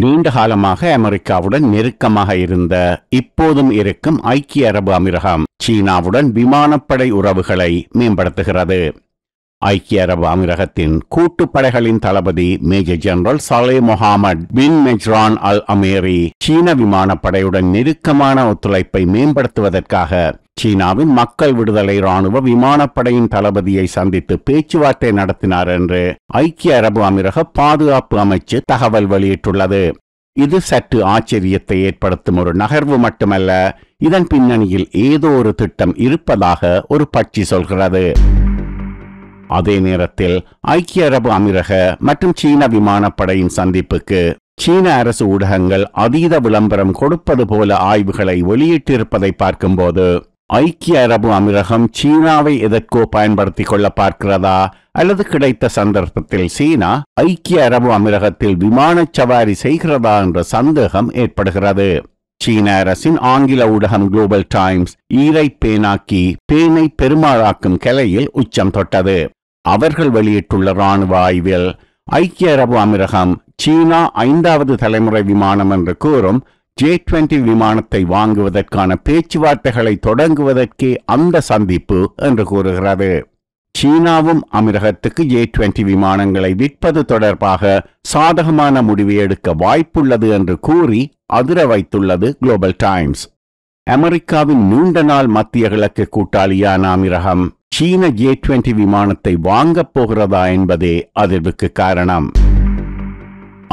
நீண்ட காலமாக அமெரிக்காவுடன் நெருக்கமாக இருந்த, இப்போதும் இருக்கும் ஐக்கிய அரபு அமீரகம் சீனாவுடன் விமானப்படை உறவுகளை மேம்படுத்துகிறது. ஐக்கிய அரபு அமீரகத்தின் கூட்டுப்படைகளின் தளபதி மேஜர் ஜெனரல் சலே மொஹாமட் பின் மெஜ்ரான் அல் அமேரி சீன விமானப்படையுடன் நெருக்கமான ஒத்துழைப்பை மேம்படுத்துவதற்காக சீனாவின் மக்கள் விடுதலை ராணுவ விமானப்படையின் தளபதியை சந்தித்து பேச்சுவார்த்தை நடத்தினார் என்று ஐக்கிய அரபு அமீரக பாதுகாப்பு அமைச்சு தகவல் வெளியிட்டுள்ளது. இது சற்று ஆச்சரியத்தை ஏற்படுத்தும் ஒரு நகர்வு மட்டுமல்ல, இதன் பின்னணியில் ஏதோ ஒரு திட்டம் இருப்பதாக ஒரு பட்சி சொல்கிறது. அதே நேரத்தில் ஐக்கிய அரபு அமீரக மற்றும் சீன விமானப்படையின் சந்திப்புக்கு சீன அரசு ஊடகங்கள் அதீத விளம்பரம் கொடுப்பது போல ஆய்வுகளை வெளியிட்டிருப்பதை பார்க்கும்போது ஐக்கிய அரபு அமீரகம் சீனாவை எதற்கோ பயன்படுத்திக் கொள்ள பார்க்கிறதா, அல்லது கிடைத்த சந்தர்ப்பத்தில் சீனா ஐக்கிய அரபு அமீரகத்தில் விமான சவாரி செய்கிறதா என்ற சந்தேகம் ஏற்படுகிறது. சீன அரசின் ஆங்கில ஊடகம் குளோபல் டைம்ஸ் ஈரை பேனாக்கி பேனை பெருமாளாக்கும் கலையில் உச்சம் தொட்டது. அவர்கள் வெளியிட்டுள்ள ராணுவ ஆய்வில் ஐக்கிய அரபு அமீரகம் சீனா 5வது தலைமுறை விமானம் என்று கூறும் J-20 விமானத்தை வாங்குவதற்கான பேச்சுவார்த்தைகளை தொடங்குவதற்கே அந்த சந்திப்பு என்று கூறுகிறது. சீனாவும் அமீரகத்துக்கு J-20 விமானங்களை விற்பது தொடர்பாக சாதகமான முடிவை எடுக்க வாய்ப்புள்ளது என்று கூறி அதிர வைத்துள்ளது குளோபல் டைம்ஸ். அமெரிக்காவின் நீண்ட நாள் மத்திய கிழக்கு கூட்டாளியான அமீரகம் சீன J-20 விமானத்தை வாங்கப் போகிறதா என்பதே அதிர்வுக்கு காரணம்.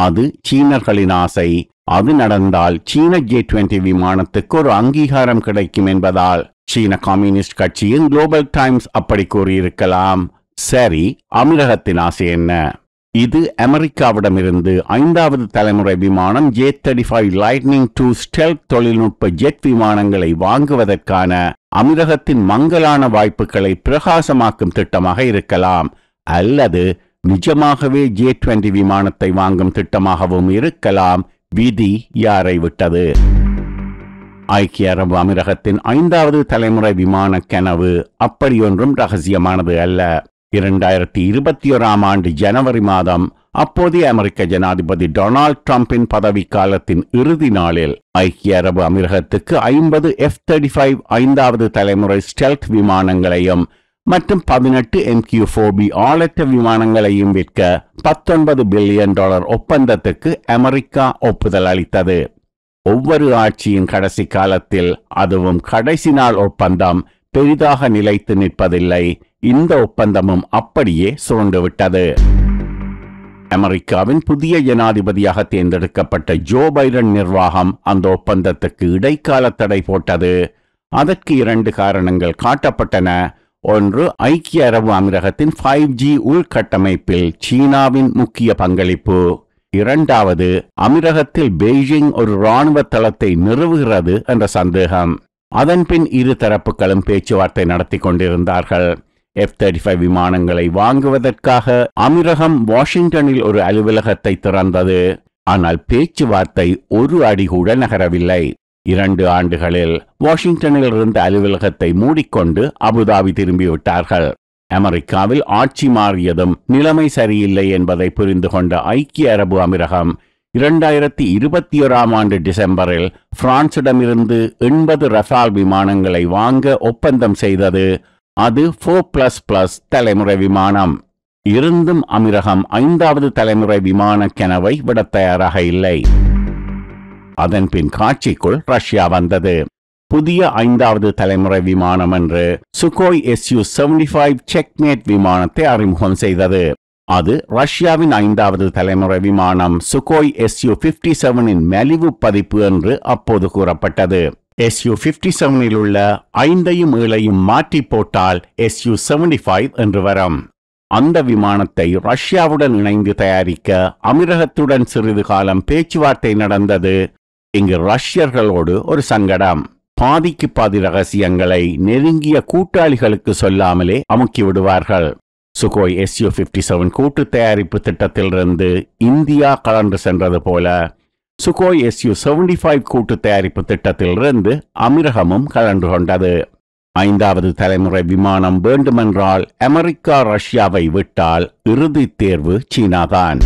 அது சீனர்களின் ஆசை. அது நடந்தால் சீன J-20 விமானத்துக்கு ஒரு அங்கீகாரம் கிடைக்கும் என்பதால் சீன கம்யூனிஸ்ட் கட்சியின் குளோபல் டைம்ஸ் அப்படி கூறியிருக்கலாம். சரி, அமீரகத்தின் ஆசை என்ன? இது அமெரிக்காவிடமிருந்து 5வது தலைமுறை விமானம் J-35 லைட்னிங் II ஸ்டெல்த் தொழில்நுட்ப ஜெட் விமானங்களை வாங்குவதற்கான அமீரகத்தின் மங்கலான வாய்ப்புகளை பிரகாசமாக்கும் திட்டமாக இருக்கலாம், அல்லது நிஜமாகவே J-20 விமானத்தை வாங்கும் திட்டமாகவும் இருக்கலாம். விதி யாரை விட்டது? ஐக்கிய அரபு அமீரகத்தின் 5வது தலைமுறை விமான கனவு அப்படியொன்றும் ரகசியமானது அல்ல. 2021ஆம் ஆண்டு ஜனவரி மாதம் அப்போதைய அமெரிக்க ஜனாதிபதி டொனால்ட் ட்ரம்பின் பதவிக்காலத்தின் இறுதி நாளில் ஐக்கிய அரபு அமீரகத்துக்கு 50 F-35 5வது தலைமுறை ஸ்டெல்த் விமானங்களையும் மற்றும் 18 MQ-4B ஆளற்ற விமானங்களையும் விற்க $19 பில்லியன் ஒப்பந்தத்துக்கு அமெரிக்கா ஒப்புதல் அளித்தது. ஒவ்வொரு ஆட்சியின் கடைசி காலத்தில், அதுவும் கடைசி நாள் ஒப்பந்தம் பெரிதாக நிலைத்து நிற்பதில்லை. இந்த ஒப்பந்தமும் அப்படியே சுருண்டுவிட்டது. அமெரிக்காவின் புதிய ஜனாதிபதியாக தேர்ந்தெடுக்கப்பட்ட ஜோ பைடன் நிர்வாகம் அந்த ஒப்பந்தத்துக்கு இடைக்கால தடை போட்டது. அதற்கு 2 காரணங்கள் காட்டப்பட்டன. ஒன்று, ஐக்கிய அரபு அமீரகத்தின் 5G உள்கட்டமைப்பில் சீனாவின் முக்கிய பங்களிப்பு. 2வது, அமீரகத்தில் பெய்ஜிங் ஒரு இராணுவ தளத்தை நிறுவுகிறது என்ற சந்தேகம். அதன்பின் இரு தரப்புகளும் பேச்சுவார்த்தை நடத்தி கொண்டிருந்தார்கள். F-35 விமானங்களை வாங்குவதற்காக அமீரகம் வாஷிங்டனில் ஒரு அலுவலகத்தை திறந்தது. ஆனால் பேச்சுவார்த்தை ஒரு அடி கூட நகரவில்லை. 2 ஆண்டுகளில் வாஷிங்டனில் இருந்த அலுவலகத்தை மூடிக்கொண்டு அபுதாபி திரும்பிவிட்டார்கள். அமெரிக்காவில் ஆட்சி மாறியதும் நிலைமை சரியில்லை என்பதை புரிந்து கொண்ட ஐக்கிய அரபு அமீரகம் 2021ஆம் ஆண்டு டிசம்பரில் பிரான்சிடமிருந்து 80 ரஃபால் விமானங்களை வாங்க ஒப்பந்தம் செய்தது. அது 4++ தலைமுறை விமானம். இருந்தும் அமீரகம் 5வது தலைமுறை விமான கனவை விட தயாராக இல்லை. அதன்பின் காட்சிக்குள் ரஷ்யா வந்தது. புதிய 5வது தலைமுறை விமானம் என்று சுகோய் Su-75 செக்மேட் விமானத்தை அறிமுகம் செய்தது. அது ரஷ்யாவின் 5வது தலைமுறை விமானம் சுகோய் Su-57 மலிவு பதிப்பு என்று அப்போது கூறப்பட்டது. Su-57 உள்ள 5ஐயும் 7ஐயும் மாற்றி போட்டால் Su-75 என்று வரும். அந்த விமானத்தை ரஷ்யாவுடன் இணைந்து தயாரிக்க அமீரகத்துடன் சிறிது காலம் பேச்சுவார்த்தை நடந்தது. இங்கு ரஷ்யர்களோடு ஒரு சங்கடம். பாதிக்கு பாதி ரகசியங்களை நெருங்கிய கூட்டாளிகளுக்கு சொல்லாமலே அமுக்கி விடுவார்கள். சுகோய் Su-57 கூட்டு தயாரிப்பு திட்டத்திலிருந்து இந்தியா கலந்து சென்றது போல சுகோய் Su-75 கூட்டு தயாரிப்பு திட்டத்திலிருந்து அமீரகமும் கலந்து கொண்டது. 5வது தலைமுறை விமானம் வேண்டுமென்றால் அமெரிக்கா ரஷ்யாவை விட்டால் இறுதி தேர்வு சீனாதான்.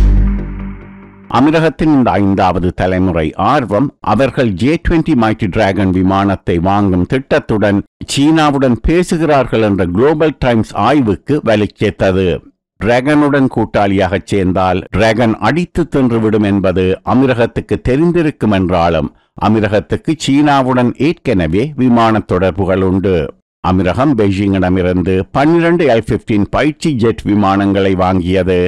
அமீரகத்தின் இந்த 5வது தலைமுறை ஆர்வம் அவர்கள் J-20 Mighty Dragon விமானத்தை வாங்கும் திட்டத்துடன் சீனாவுடன் பேசுகிறார்கள் என்ற குளோபல் டைம்ஸ் ஆய்வுக்கு வலிச்சேர்த்தது. டிராகனுடன் கூட்டாளியாக சேர்ந்தால் டிராகன் அடித்து தின்றுவிடும் என்பது அமீரகத்துக்கு தெரிந்திருக்கும் என்றாலும் அமீரகத்துக்கு சீனாவுடன் ஏற்கனவே விமான தொடர்புகள் உண்டு. அமீரகம் பெய்ஜிங்கிடமிருந்து 12 L-15 பயிற்சி ஜெட் விமானங்களை வாங்கியது.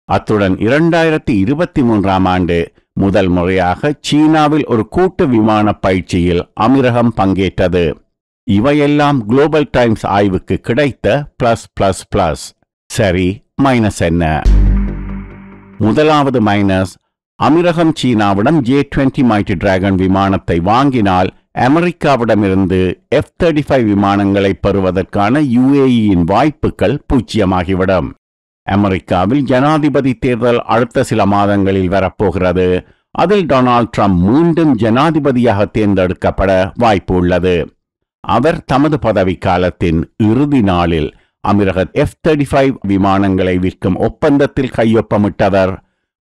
அத்துடன் 2023ஆம் ஆண்டு முதல் முறையாக சீனாவில் ஒரு கூட்டு விமான பயிற்சியில் அமீரகம் பங்கேற்றது. இவையெல்லாம் குளோபல் டைம்ஸ் ஆய்வுக்கு கிடைத்த பிளஸ். சரி, மைனஸ் என்ன? முதலாவது மைனஸ், அமீரகம் சீனாவிடம் J-20 Mighty Dragon விமானத்தை வாங்கினால் அமெரிக்காவிடமிருந்து F-35 விமானங்களை பெறுவதற்கான UAEயின் வாய்ப்புகள் பூச்சியமாகிவிடும். அமெரிக்காவில் ஜனாதிபதி தேர்தல் அடுத்த சில மாதங்களில் வரப்போகிறது. அதில் டொனால்ட் ட்ரம்ப் மீண்டும் ஜனாதிபதியாக தேர்ந்தெடுக்கப்பட வாய்ப்பு உள்ளது. அவர் தமது பதவிக்காலத்தின் இறுதி நாளில் அமீரக F-35 விமானங்களை விற்கும் ஒப்பந்தத்தில் கையொப்பமிட்டவர்.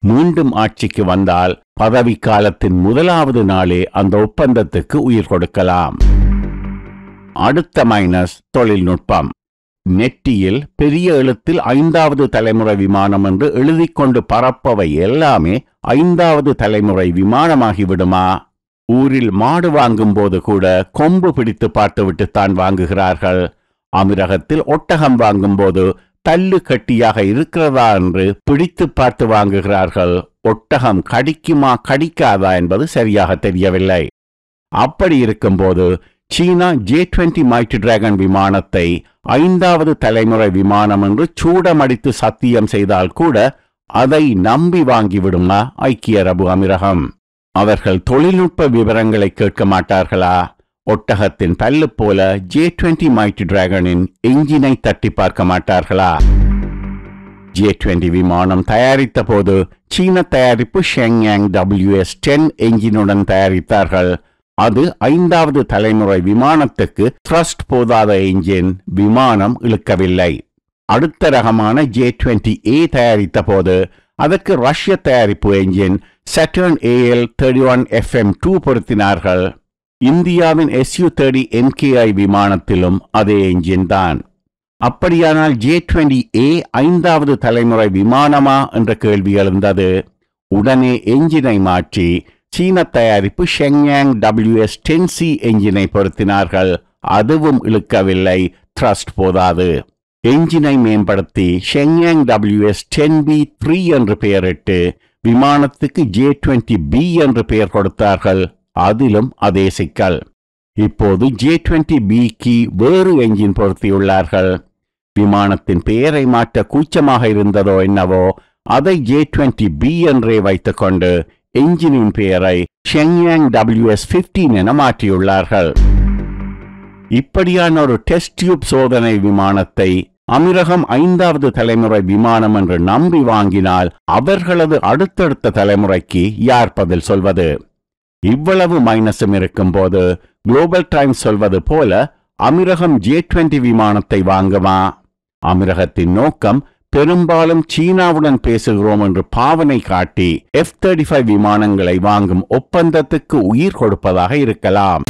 மீண்டும் ஆட்சிக்கு வந்தால் பதவிக்காலத்தின் முதலாவது நாளே அந்த ஒப்பந்தத்துக்கு உயிர் கொடுக்கலாம். அடுத்த மைனஸ், தொழில்நுட்பம். நெட்டியில் பெரிய எழுத்தில் 5வது தலைமுறை விமானம் என்று எழுதிக்கொண்டு பறப்பவை எல்லாமே 5வது தலைமுறை விமானமாகிவிடுமா? ஊரில் மாடு வாங்கும் போது கூட கொம்பு பிடித்து பார்த்துவிட்டுத்தான் வாங்குகிறார்கள். அமீரகத்தில் ஒட்டகம் வாங்கும் போது தள்ளு கட்டியாக இருக்கிறதா என்று பிடித்து பார்த்து வாங்குகிறார்கள். ஒட்டகம் கடிக்குமா கடிக்காதா என்பது சரியாக தெரியவில்லை. அப்படி இருக்கும்போது சீனா J-20 Mighty Dragon விமானத்தை 5வது தலைமுறை விமானம் என்று சூடமடித்து சத்தியம் செய்தால் கூட அதை நம்பி வாங்கிவிடுமா ஐக்கிய அரபு அமீரகம்? அவர்கள் தொழில்நுட்ப விவரங்களை கேட்க மாட்டார்களா? ஒட்டகத்தின் பல்லு போல J-20 Mighty Dragoனின் என்ஜினை தட்டி பார்க்க மாட்டார்களா? J-20 விமானம் தயாரித்த போது சீன தயாரிப்பு ஷெங்யாங் WS-10 என்ஜினுடன் தயாரித்தார்கள். அது 5வது தலைமுறை விமானத்துக்கு த்ரஸ்ட் போதாத என்ஜின், விமானம் இழுக்கவில்லை. அடுத்த ரகமான J-20A தயாரித்த போது அதற்கு ரஷ்ய தயாரிப்பு என்ஜின் Saturn AL-31 FM2 பொருத்தினார்கள். இந்தியாவின் Su-30 MKI விமானத்திலும் அதே என்ஜின் தான். அப்படியானால் J-20A 5வது தலைமுறை விமானமா என்ற கேள்வி எழுந்தது. உடனே என்ஜினை மாற்றி சீன தயாரிப்பு ஷெங்யாங் WS-10C என்ஜினை பொருத்தினார்கள். அதுவும் இழுக்கவில்லை, த்ரஸ்ட் போதாது. என்ஜினை மேம்படுத்தி ஷெங்யாங் WS-10B3 என்று பெயரிட்டு விமானத்துக்கு J-20B என்று பெயர் கொடுத்தார்கள். அதிலும் அதே சிக்கல். இப்போது J-20Bக்கு வேறு என்ஜின் பொருத்தியுள்ளார்கள். விமானத்தின் பெயரை மாற்ற கூச்சமாக இருந்ததோ என்னவோ, அதை J-20B என்றே வைத்துக்கொண்டு என்ஜினின் பெயரை ஷெங்யாங் WS-15 என மாற்றியுள்ளார்கள். இப்படியான ஒரு டெஸ்ட் டியூப் சோதனை விமானத்தை அமீரகம் 5வது தலைமுறை விமானம் என்று நம்பி வாங்கினால் அவர்களது அடுத்தடுத்த தலைமுறைக்கு யார் பதில் சொல்வது? இவ்வளவு மைனஸும் இருக்கும் போது குளோபல் டைம்ஸ் சொல்வது போல அமீரகம் J-20 விமானத்தை வாங்குமா? அமீரகத்தின் நோக்கம் பெரும்பாலும் சீனாவுடன் பேசுகிறோம் என்று பாவனை காட்டி F-35 விமானங்களை வாங்கும் ஒப்பந்தத்துக்கு உயிர் கொடுப்பதாக இருக்கலாம்.